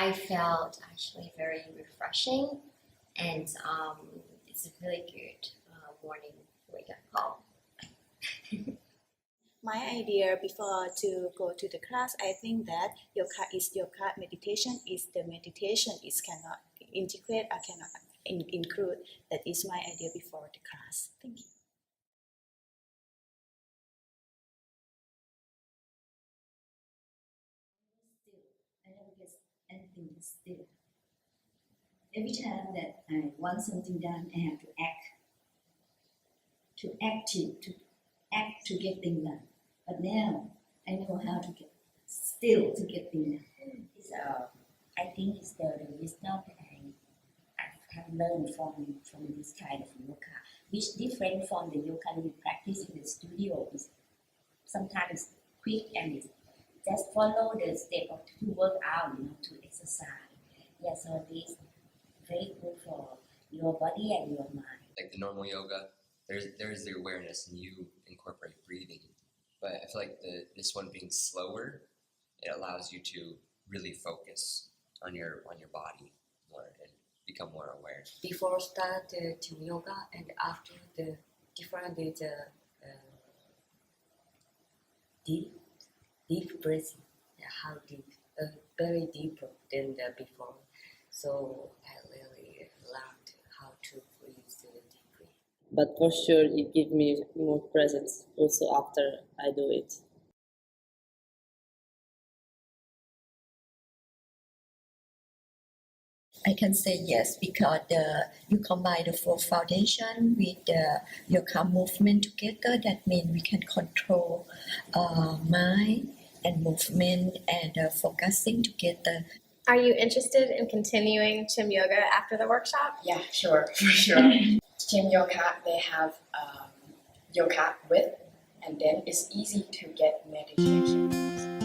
I felt actually very refreshing, and it's a really good morning wake-up call. My idea before to go to the class, I think that yoga is yoga, meditation is the meditation. It cannot integrate or cannot include. That is my idea before the class. Thank you. I never get anything still. Every time that I want something done, I have to act to get things done. But now I know how to get still to get things done. I think it's the wisdom that I have learned from this kind of yoga, which different from the yoga we practice in the studio. Is sometimes quick and it's just follow the step of to work out, to exercise. Yeah, so this very good for your body and your mind. Like the normal yoga, there's the awareness and you incorporate breathing. But I feel like this one being slower, it allows you to really focus on your body more and become more aware. Before start the CHIM yoga and after the different is deep breathing. How deep? Very deeper than the before. So I really learned how to breathe deeply. But for sure, it gives me more presence also after I do it. I can say yes because you combine the full foundation with the yoga movement together. That means we can control mind and movement and focusing together. Are you interested in continuing CHIM yoga after the workshop? Yeah, sure, for sure. CHIM yoga, they have yoga with, and then it's easy to get meditation.